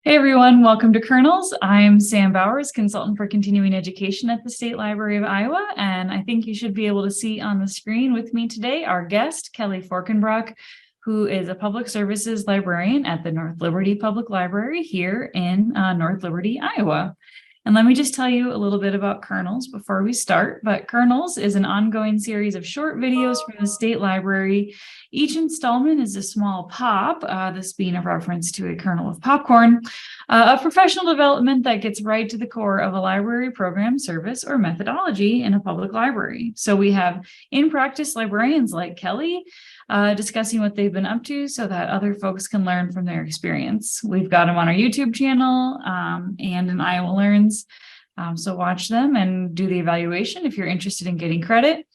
Hey everyone, welcome to Kernels. I'm Sam Bouwers, consultant for continuing education at the State Library of Iowa, and I think you should be able to see on the screen with me today our guest, Kellee Forkenbrock, who is a public services librarian at the North Liberty Public Library here in North Liberty, Iowa. And let me just tell you a little bit about Kernels before we start. But Kernels is an ongoing series of short videos from the State Library. Each installment is a small pop, this being a reference to a kernel of popcorn, of professional development that gets right to the core of a library program, service, or methodology in a public library. So we have in-practice librarians like Kellee discussing what they've been up to so that other folks can learn from their experience. We've got them on our YouTube channel and in Iowa Learns. So watch them and do the evaluation if you're interested in getting credit.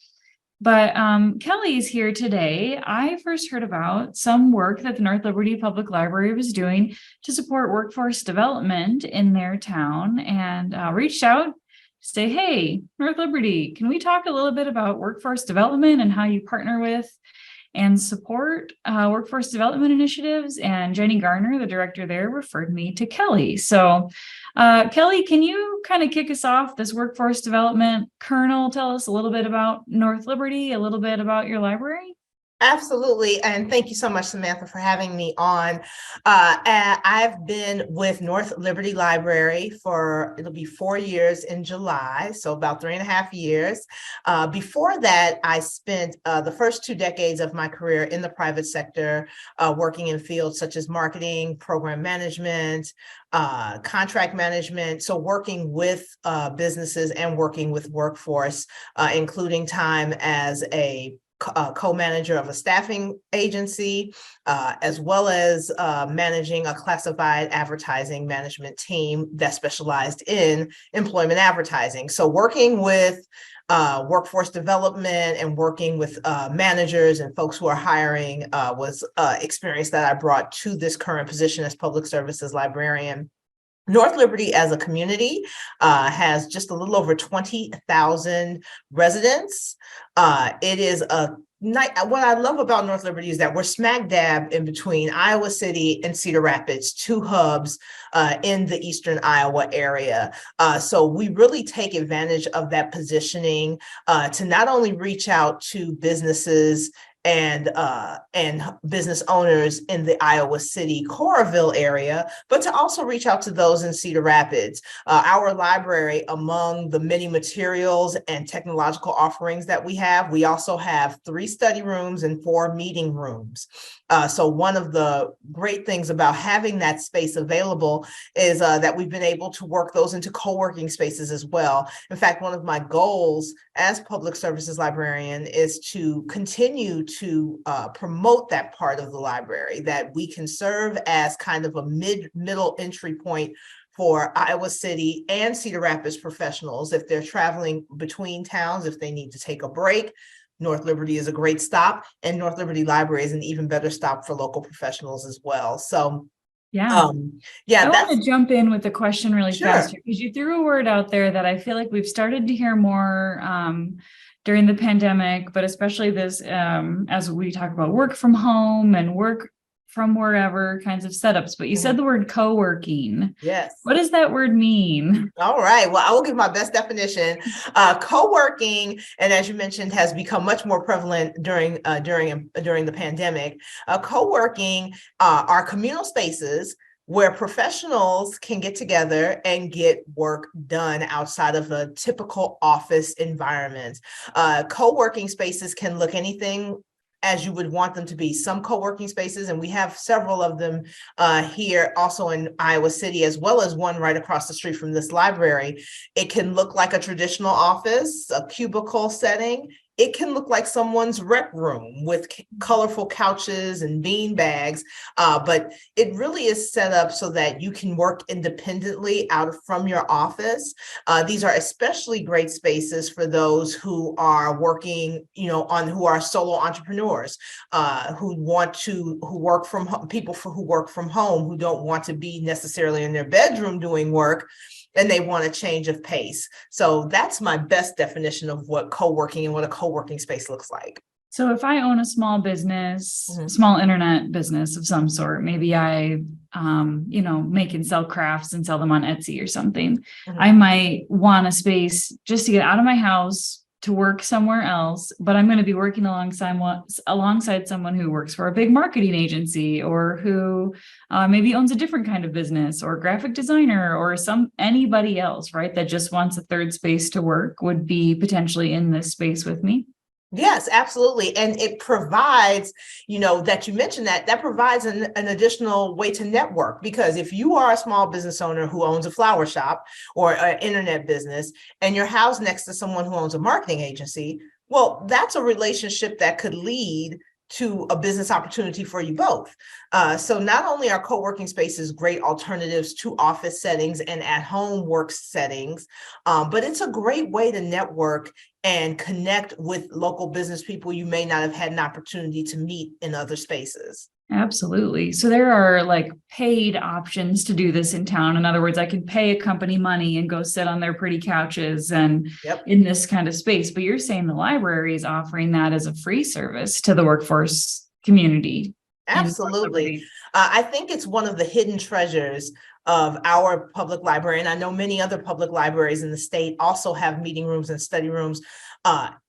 But Kellee is here today. I first heard about some work that the North Liberty Public Library was doing to support workforce development in their town and reached out to say, hey, North Liberty, can we talk a little bit about workforce development and how you partner with and support workforce development initiatives? And Jenny Garner, the director there, referred me to Kellee. So Kellee, can you kind of kick us off this workforce development kernel? Tell us a little bit about North Liberty, a little bit about your library. Absolutely. And thank you so much, Samantha, for having me on. I've been with North Liberty Library it'll be 4 years in July, so about 3.5 years. Before that, I spent the first 2 decades of my career in the private sector, working in fields such as marketing, program management, contract management. So working with businesses and working with workforce, including time as a co-manager of a staffing agency, as well as managing a classified advertising management team that specialized in employment advertising. So working with workforce development and working with managers and folks who are hiring was experience that I brought to this current position as public services librarian. North Liberty as a community has just a little over 20,000 residents. It is what I love about North Liberty is that we're smack dab in between Iowa City and Cedar Rapids, 2 hubs in the Eastern Iowa area. So we really take advantage of that positioning to not only reach out to businesses and business owners in the Iowa City Coralville area, but to also reach out to those in Cedar Rapids. Our library, among the many materials and technological offerings that we also have 3 study rooms and 4 meeting rooms. So one of the great things about having that space available is that we've been able to work those into co-working spaces as well. In fact, one of my goals as public services librarian is to continue to promote that part of the library, that we can serve as kind of a middle entry point for Iowa City and Cedar Rapids professionals if they're traveling between towns, if they need to take a break. North Liberty is a great stop, and North Liberty Library is an even better stop for local professionals as well. So I want to jump in with a question really fast here, because you threw a word out there that I feel like we've started to hear more during the pandemic, but especially this as we talk about work from home and work from wherever kinds of setups. But you said the word co-working. Yes. What does that word mean? All right. Well, I will give my best definition. Co-working, and as you mentioned, has become much more prevalent during the pandemic. Co-working are communal spaces where professionals can get together and get work done outside of a typical office environment. Co-working spaces can look anything as you would want them to be. Some co-working spaces, and we have several of them here also in Iowa City, as well as one right across the street from this library. It can look like a traditional office, a cubicle setting. It can look like someone's rec room with colorful couches and bean bags, but it really is set up so that you can work independently from your office. These are especially great spaces for those who are working, who are solo entrepreneurs, who work from home, who work from home, who don't want to be necessarily in their bedroom doing work, and they want a change of pace. So that's my best definition of what co-working and what a co-working space looks like. So if I own a small business, Mhm, small internet business of some sort, maybe I, make and sell crafts and sell them on Etsy or something. I mhm. might want a space just to get out of my house to work somewhere else, but I'm going to be working alongside someone who works for a big marketing agency or who maybe owns a different kind of business or graphic designer or anybody else, right? That just wants a third space to work would be potentially in this space with me. Yes, absolutely. And it provides, that you mentioned that provides an additional way to network. Because if you are a small business owner who owns a flower shop or an internet business, and you're housed next to someone who owns a marketing agency, well, that's a relationship that could lead to a business opportunity for you both. So not only are co-working spaces great alternatives to office settings and at-home work settings, but it's a great way to network and connect with local business people you may not have had an opportunity to meet in other spaces. Absolutely. So there are like paid options to do this in town. In other words, I can pay a company money and go sit on their pretty couches and Yep. in this kind of space. But you're saying the library is offering that as a free service to the workforce community in North Absolutely. Liberty. I think it's one of the hidden treasures of our public library. And I know many other public libraries in the state also have meeting rooms and study rooms.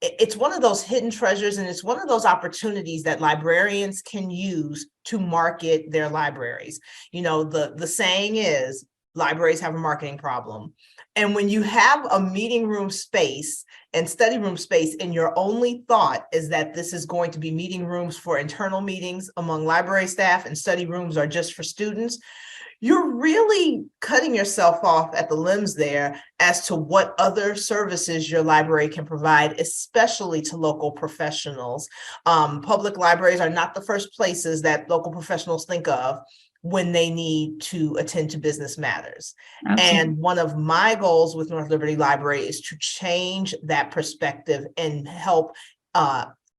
It's one of those hidden treasures, and it's one of those opportunities that librarians can use to market their libraries. The saying is libraries have a marketing problem. And when you have a meeting room space and study room space, and your only thought is that this is going to be meeting rooms for internal meetings among library staff and study rooms are just for students, you're really cutting yourself off at the limbs there as to what other services your library can provide, especially to local professionals. Public libraries are not the first places that local professionals think of when they need to attend to business matters. Absolutely. And one of my goals with North Liberty Library is to change that perspective and help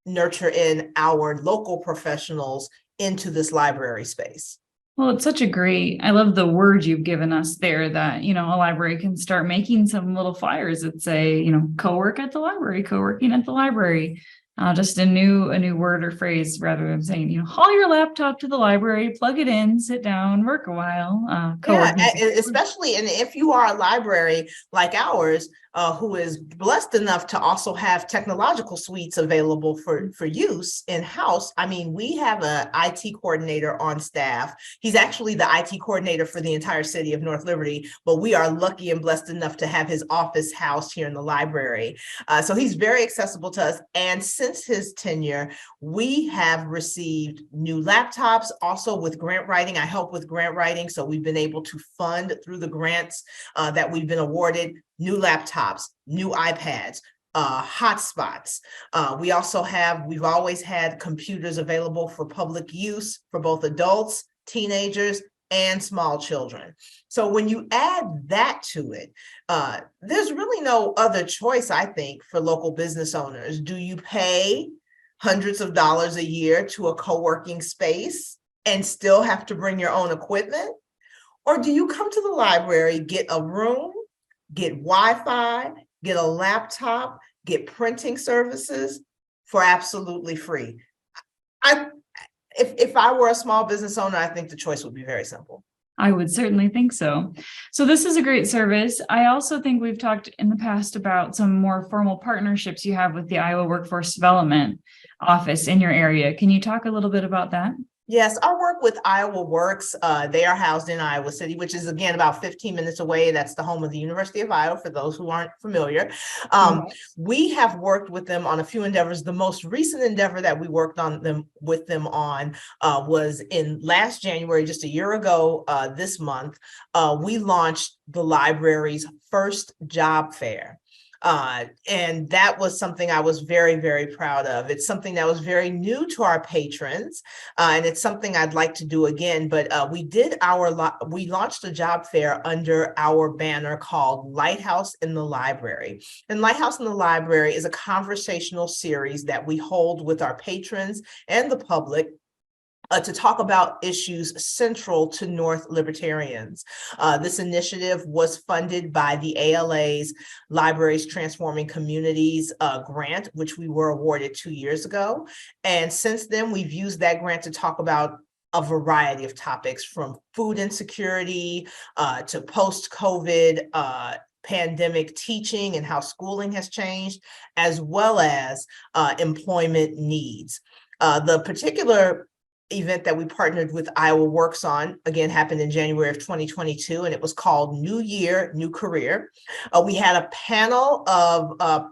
nurture in our local professionals into this library space. Well, it's I love the word you've given us there that, a library can start making some little flyers that say, co-work at the library, co-working at the library. Just a new word or phrase rather than saying, haul your laptop to the library, plug it in, sit down, work a while, Yeah, co-working. especially, and if you are a library like ours, who is blessed enough to also have technological suites available for use in-house. I mean, we have an IT coordinator on staff. He's actually the IT coordinator for the entire city of North Liberty, but we are lucky and blessed enough to have his office housed here in the library. So he's very accessible to us. And since his tenure, we have received new laptops. Also with grant writing, I help with grant writing. So we've been able to fund through the grants that we've been awarded new laptops, new iPads, hotspots. We've always had computers available for public use for both adults, teenagers, and small children. So when you add that to it, there's really no other choice, I think, for local business owners. Do you pay hundreds of dollars a year to a co-working space and still have to bring your own equipment? Or do you come to the library, get a room, get Wi-Fi, get a laptop, get printing services for absolutely free? If I were a small business owner, I think the choice would be very simple. I would certainly think so. So this is a great service. I also think we've talked in the past about some more formal partnerships you have with the Iowa Workforce Development Office in your area. Can you talk a little bit about that? Yes, I work with Iowa Works. They are housed in Iowa City, which is again about 15 minutes away. That's the home of the University of Iowa, for those who aren't familiar. We have worked with them on a few endeavors. The most recent endeavor that we worked with them on was in last January, just a year ago this month. We launched the library's first job fair. And that was something I was very, very proud of. It's something that was very new to our patrons, and it's something I'd like to do again. But we launched a job fair under our banner called Lighthouse in the Library. And Lighthouse in the Library is a conversational series that we hold with our patrons and the public to talk about issues central to North Libertarians. This initiative was funded by the ALA's Libraries Transforming Communities grant, which we were awarded 2 years ago. And since then, we've used that grant to talk about a variety of topics, from food insecurity to post-COVID pandemic teaching and how schooling has changed, as well as employment needs. The particular event that we partnered with Iowa Works on, again, happened in January of 2022, and it was called New Year, New Career. We had a panel of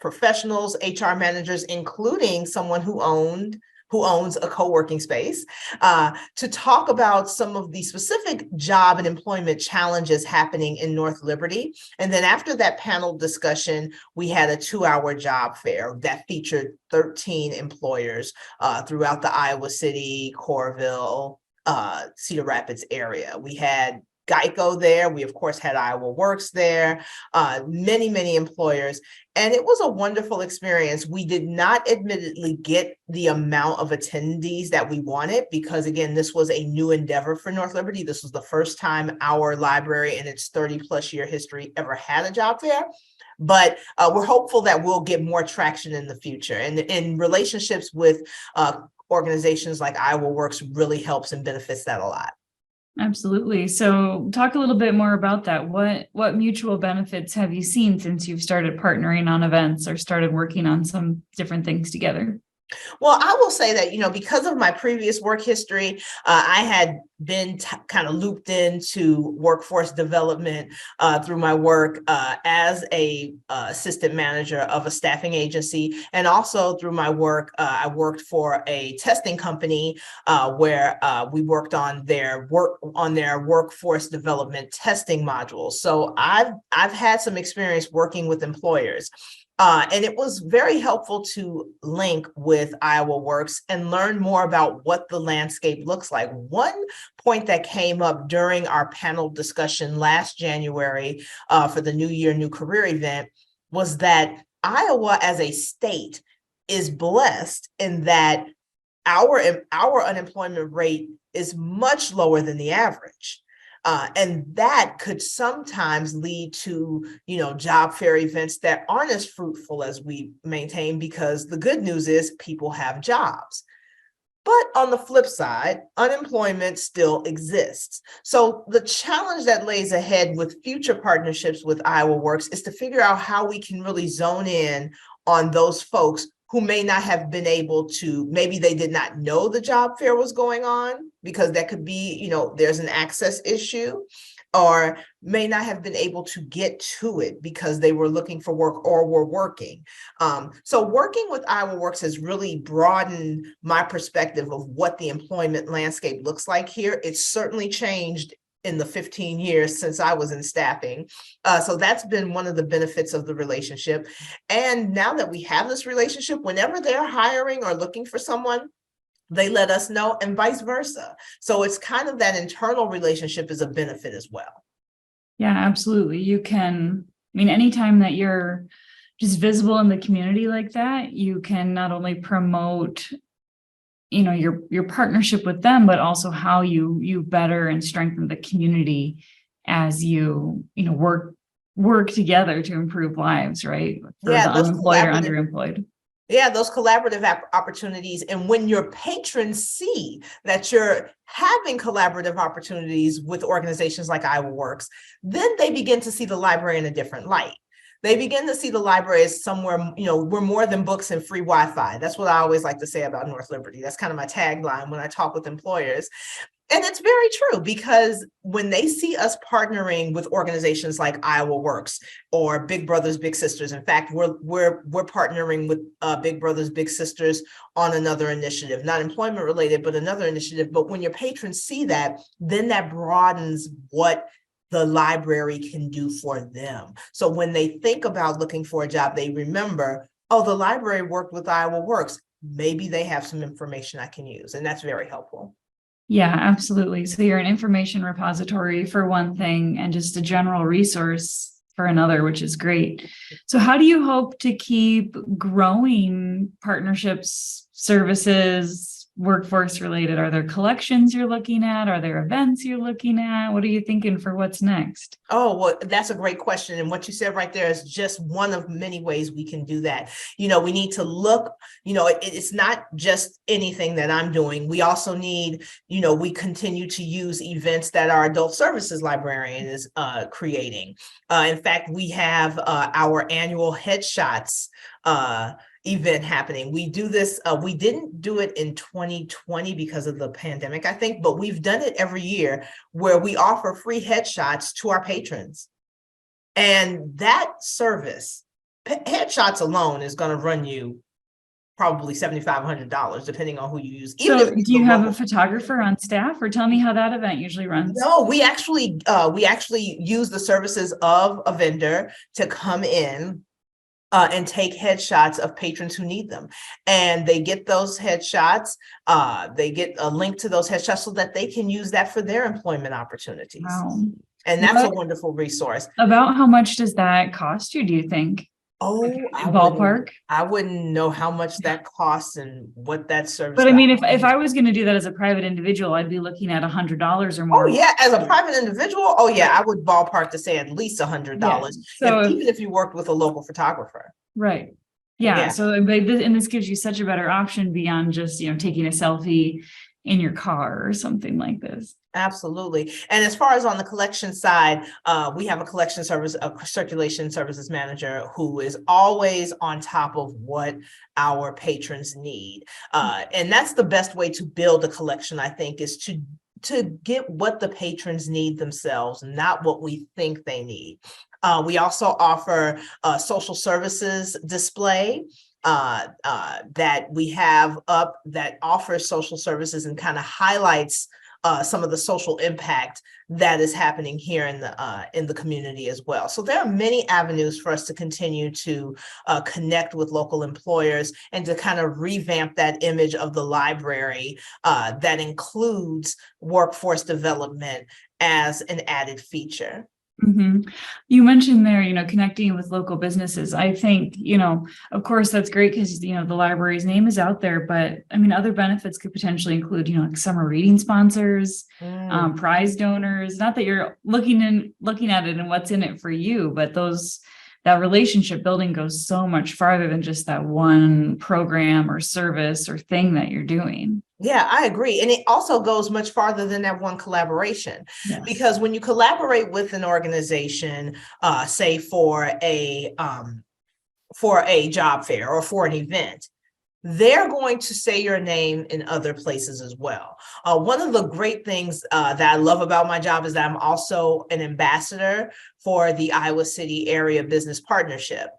professionals, HR managers, including someone who owns a co-working space, to talk about some of the specific job and employment challenges happening in North Liberty. And then after that panel discussion, we had a 2-hour job fair that featured 13 employers throughout the Iowa City, Coralville, Cedar Rapids area. We had Geico there. We, of course, had Iowa Works there, many employers. And it was a wonderful experience. We did not admittedly get the amount of attendees that we wanted because, again, this was a new endeavor for North Liberty. This was the first time our library in its 30+ year history ever had a job fair. But we're hopeful that we'll get more traction in the future. And in relationships with organizations like Iowa Works really helps and benefits that a lot. Absolutely. So talk a little bit more about that. What mutual benefits have you seen since you've started partnering on events or started working on some different things together? Well, I will say that, because of my previous work history, I had been kind of looped into workforce development through my work as a assistant manager of a staffing agency. And also through my work, I worked for a testing company where we worked on their workforce development testing modules. So I've had some experience working with employers. And it was very helpful to link with Iowa Works and learn more about what the landscape looks like. One point that came up during our panel discussion last January for the New Year, New Career event was that Iowa as a state is blessed in that our unemployment rate is much lower than the average. And that could sometimes lead to, job fair events that aren't as fruitful as we maintain, because the good news is people have jobs. But on the flip side, unemployment still exists. So the challenge that lays ahead with future partnerships with Iowa Works is to figure out how we can really zone in on those folks who may not have been able to, maybe they did not know the job fair was going on, because that could be, there's an access issue, or may not have been able to get to it because they were looking for work or were working. So working with Iowa Works has really broadened my perspective of what the employment landscape looks like here. It's certainly changed in the 15 years since I was in staffing. So that's been one of the benefits of the relationship. And now that we have this relationship, whenever they're hiring or looking for someone, they let us know, and vice versa. So it's kind of that internal relationship is a benefit as well. Yeah, absolutely. You can, anytime that you're just visible in the community like that, you can not only promote your partnership with them, but also how you better and strengthen the community as you work together to improve lives, right? For the unemployed or underemployed. Yeah, those collaborative opportunities. And when your patrons see that you're having collaborative opportunities with organizations like Iowa Works, then they begin to see the library in a different light. They begin to see the library as somewhere, we're more than books and free Wi-Fi. That's what I always like to say about North Liberty. That's kind of my tagline when I talk with employers. And it's very true, because when they see us partnering with organizations like Iowa Works or Big Brothers Big Sisters, in fact, we're partnering with Big Brothers Big Sisters on another initiative, not employment related, but another initiative. But when your patrons see that, then that broadens what the library can do for them. So when they think about looking for a job, they remember, oh, the library worked with Iowa Works. Maybe they have some information I can use, and that's very helpful. Yeah, absolutely. So you're an information repository for one thing, and just a general resource for another, which is great. So how do you hope to keep growing partnerships, services, workforce related? Are there collections you're looking at? Are there events you're looking at? What are you thinking for what's next? Oh, well, that's a great question. And what you said right there is just one of many ways we can do that. You know, we need to look, you know, it's not just anything that I'm doing. We also need, you know, we continue to use events that our adult services librarian is creating. In fact, we have our annual headshots event happening. We do this, we didn't do it in 2020 because of the pandemic, I think, but we've done it every year where we offer free headshots to our patrons. And that service, headshots alone, is going to run you probably $7,500, depending on who you use. Even so, do you have a photographer on staff, or tell me how that event usually runs? No, we actually use the services of a vendor to come in and take headshots of patrons who need them. And they get those headshots, they get a link to those headshots so that they can use that for their employment opportunities. Wow. And that's a wonderful resource. About how much does that cost you, do you think? Oh, ballpark? I wouldn't know how much that costs and what that service. But I mean, if I was going to do that as a private individual, I'd be looking at $100 or more. Oh yeah, as a private individual, oh yeah, I would ballpark to say at least $100. Yeah. So even if you worked with a local photographer. Right. Yeah. So and this gives you such a better option beyond just, you know, taking a selfie in your car or something like this. Absolutely. And as far as on the collection side, we have a collection service, a circulation services manager who is always on top of what our patrons need. And that's the best way to build a collection, I think, is to get what the patrons need themselves, not what we think they need. We also offer a social services display that we have up that offers social services and kind of highlights some of the social impact that is happening here in the community as well. So there are many avenues for us to continue to connect with local employers and to kind of revamp that image of the library that includes workforce development as an added feature. Mm-hmm. You mentioned there, you know, connecting with local businesses. I think, you know, of course, that's great because, you know, the library's name is out there, but I mean, other benefits could potentially include, you know, like summer reading sponsors, prize donors, not that you're looking at it and what's in it for you, but that relationship building goes so much farther than just that one program or service or thing that you're doing. Yeah, I agree. And it also goes much farther than that one collaboration. Yes. Because when you collaborate with an organization, say for a job fair or for an event, they're going to say your name in other places as well. One of the great things that I love about my job is that I'm also an ambassador for the Iowa City Area Business Partnership.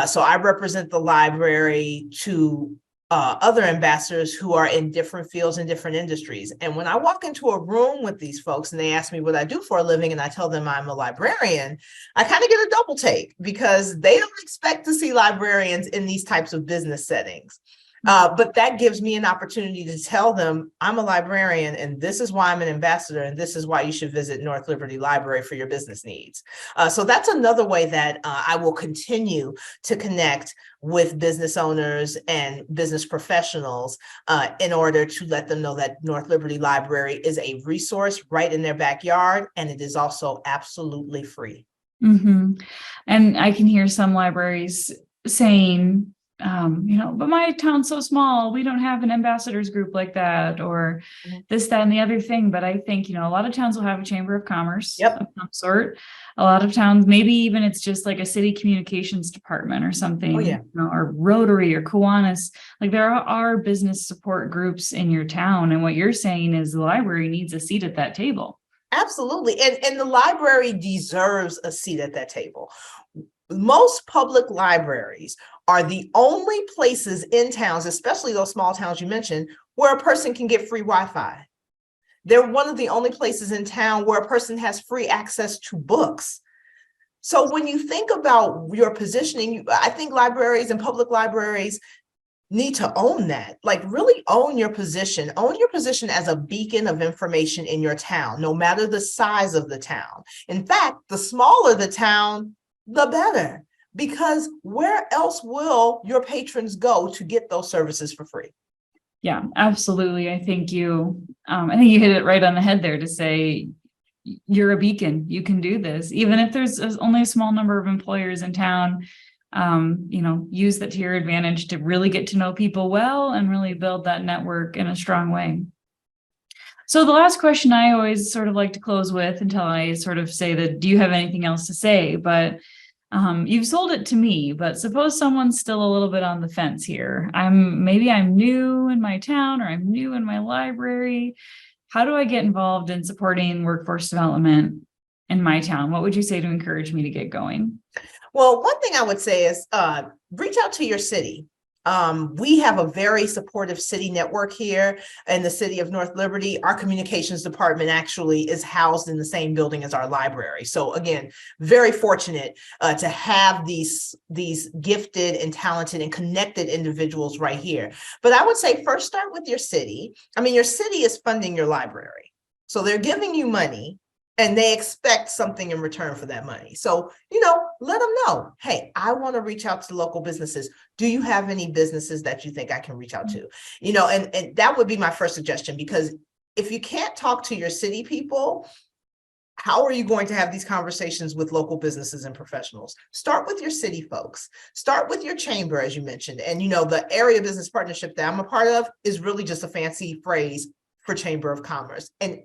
So I represent the library to other ambassadors who are in different fields and different industries. And when I walk into a room with these folks and they ask me what I do for a living and I tell them I'm a librarian, I kind of get a double take because they don't expect to see librarians in these types of business settings. But that gives me an opportunity to tell them I'm a librarian and this is why I'm an ambassador and this is why you should visit North Liberty Library for your business needs. So that's another way that I will continue to connect with business owners and business professionals in order to let them know that North Liberty Library is a resource right in their backyard, and it is also absolutely free. Mm-hmm. And I can hear some libraries saying, you know, but my town's so small, we don't have an ambassadors group like that, or this, that, and the other thing. But I think, you know, a lot of towns will have a chamber of commerce of some sort. A lot of towns, maybe even it's just like a city communications department or something, you know, or Rotary or Kiwanis. Like there are business support groups in your town. And what you're saying is the library needs a seat at that table. Absolutely. And the library deserves a seat at that table. Most public libraries are the only places in towns, especially those small towns you mentioned, where a person can get free Wi-Fi. They're one of the only places in town where a person has free access to books. So when you think about your positioning, I think libraries and public libraries need to own that, like really own your position as a beacon of information in your town, no matter the size of the town. In fact, the smaller the town, the better, because where else will your patrons go to get those services for free? Yeah, absolutely. I think you hit it right on the head there to say you're a beacon. You can do this, even if there's only a small number of employers in town. Use that to your advantage to really get to know people well and really build that network in a strong way. So the last question I always sort of like to close with until I sort of say that, do you have anything else to say? But you've sold it to me, but suppose someone's still a little bit on the fence here. Maybe I'm new in my town or I'm new in my library. How do I get involved in supporting workforce development in my town? What would you say to encourage me to get going? Well, one thing I would say is reach out to your city. We have a very supportive city network here in the city of North Liberty. Our communications department actually is housed in the same building as our library. So again, very fortunate to have these gifted and talented and connected individuals right here. But I would say first start with your city. I mean, your city is funding your library. So they're giving you money and they expect something in return for that money. So, let them know, hey, I want to reach out to local businesses. Do you have any businesses that you think I can reach out to? And that would be my first suggestion, because if you can't talk to your city people, how are you going to have these conversations with local businesses and professionals? Start with your city folks. Start with your chamber, as you mentioned. And, the area business partnership that I'm a part of is really just a fancy phrase for Chamber of Commerce. And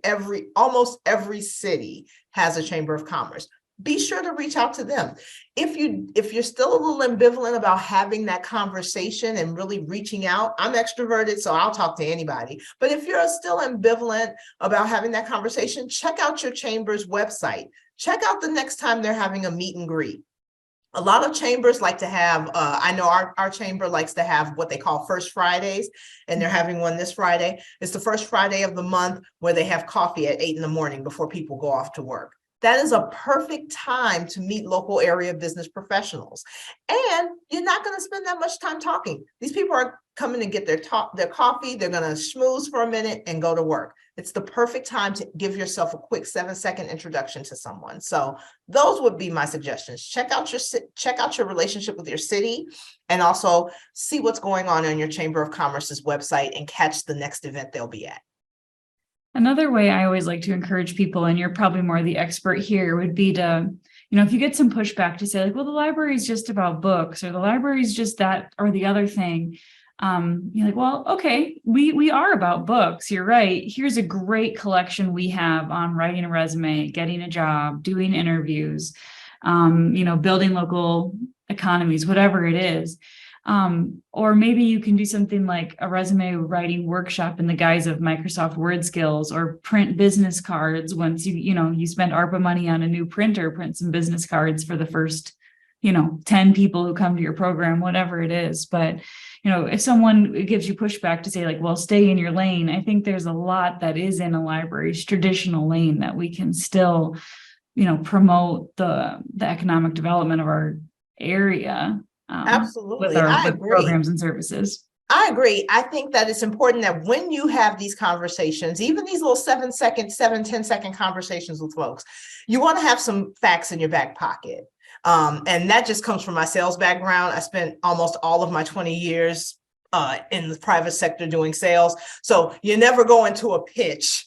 almost every city has a Chamber of Commerce. Be sure to reach out to them. If you're still a little ambivalent about having that conversation and really reaching out, I'm extroverted, so I'll talk to anybody. But if you're still ambivalent about having that conversation, check out your chamber's website. Check out the next time they're having a meet and greet. A lot of chambers like to have, I know our chamber likes to have what they call First Fridays, and they're having one this Friday. It's the first Friday of the month where they have coffee at 8 a.m. before people go off to work. That is a perfect time to meet local area business professionals. And you're not going to spend that much time talking. These people are coming to get their coffee. They're going to schmooze for a minute and go to work. It's the perfect time to give yourself a quick 7-second introduction to someone. So those would be my suggestions. Check out your relationship with your city, and also see what's going on your Chamber of Commerce's website and catch the next event they'll be at. Another way I always like to encourage people, and you're probably more the expert here, would be to, if you get some pushback to say like, well, the library is just about books, or the library is just that or the other thing. You're like, well, okay, we are about books. You're right. Here's a great collection we have on writing a resume, getting a job, doing interviews, building local economies, whatever it is. Or maybe you can do something like a resume writing workshop in the guise of Microsoft Word skills, or print business cards. Once you spend ARPA money on a new printer, print some business cards for the first, 10 people who come to your program, whatever it is. But, if someone gives you pushback to say like, well, stay in your lane, I think there's a lot that is in a library's traditional lane that we can still, promote the economic development of our area. Absolutely. With programs and services. I agree. I think that it's important that when you have these conversations, even these little 10-second conversations with folks, you want to have some facts in your back pocket. And that just comes from my sales background. I spent almost all of my 20 years in the private sector doing sales. So you never go into a pitch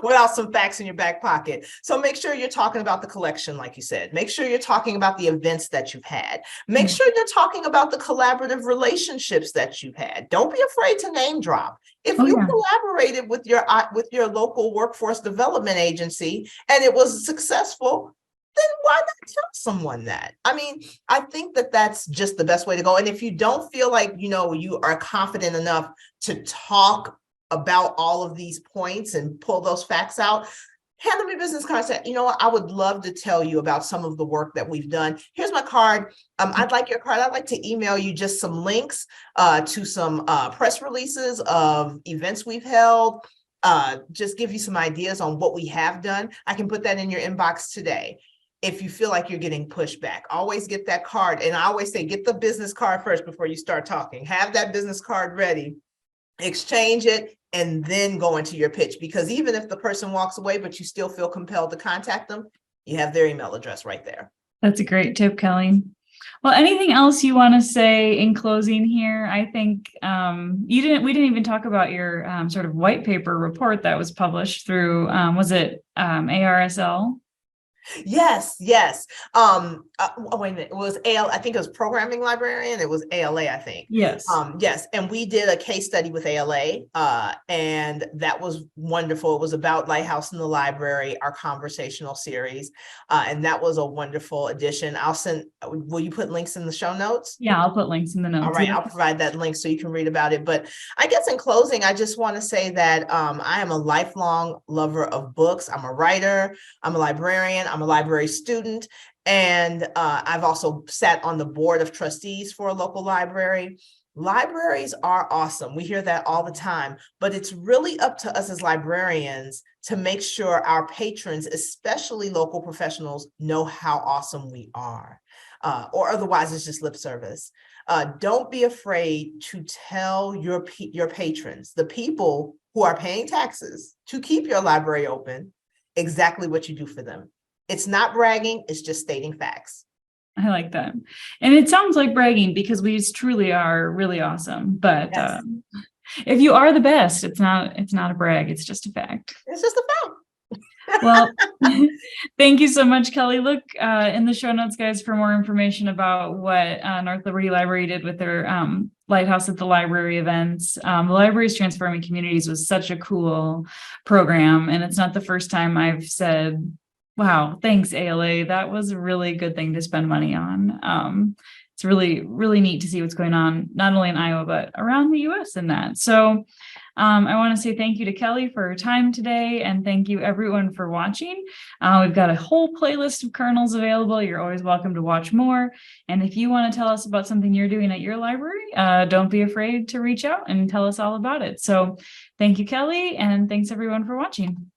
without some facts in your back pocket. So make sure you're talking about the collection, like you said. Make sure you're talking about the events that you've had. Make sure you're talking about the collaborative relationships that you've had. Don't be afraid to name drop. If you collaborated with your local workforce development agency and it was successful, then why not tell someone that? I mean, I think that that's just the best way to go. And if you don't feel like, you are confident enough to talk about all of these points and pull those facts out, hand them your business card. Say, I would love to tell you about some of the work that we've done. Here's my card. I'd like your card. I'd like to email you just some links to some press releases of events we've held. Just give you some ideas on what we have done. I can put that in your inbox today. If you feel like you're getting pushback, always get that card. And I always say, get the business card first before you start talking. Have that business card ready, exchange it, and then go into your pitch. Because even if the person walks away, but you still feel compelled to contact them, you have their email address right there. That's a great tip, Kellee. Well, anything else you want to say in closing here? I think we didn't even talk about your sort of white paper report that was published through, was it ARSL? Yes, yes. Wait a minute. It was I think it was programming librarian. It was ALA, I think. Yes. Yes. And we did a case study with ALA, and that was wonderful. It was about Lighthouse in the Library, our conversational series. And that was a wonderful addition. Will you put links in the show notes? Yeah, I'll put links in the notes. All right, I'll provide that link so you can read about it. But I guess in closing, I just want to say that I am a lifelong lover of books. I'm a writer, I'm a librarian, I'm a library student, and I've also sat on the board of trustees for a local library. Libraries are awesome. We hear that all the time, but it's really up to us as librarians to make sure our patrons, especially local professionals, know how awesome we are. Or otherwise it's just lip service. Don't be afraid to tell your patrons, the people who are paying taxes to keep your library open, exactly what you do for them. It's not bragging, it's just stating facts. I like that. And it sounds like bragging because we truly are really awesome. But Yes. If you are the best, it's not a brag, it's just a fact. It's just a fact. Well, thank you so much, Kellee. Look in the show notes, guys, for more information about what North Liberty Library did with their Lighthouse at the Library events. The Libraries Transforming Communities was such a cool program, and it's not the first time I've said, wow, thanks, ALA. That was a really good thing to spend money on. It's really, really neat to see what's going on, not only in Iowa, but around the US in that. So I want to say thank you to Kellee for her time today, and thank you everyone for watching. We've got a whole playlist of Kernels available. You're always welcome to watch more. And if you want to tell us about something you're doing at your library, don't be afraid to reach out and tell us all about it. So thank you, Kellee, and thanks everyone for watching.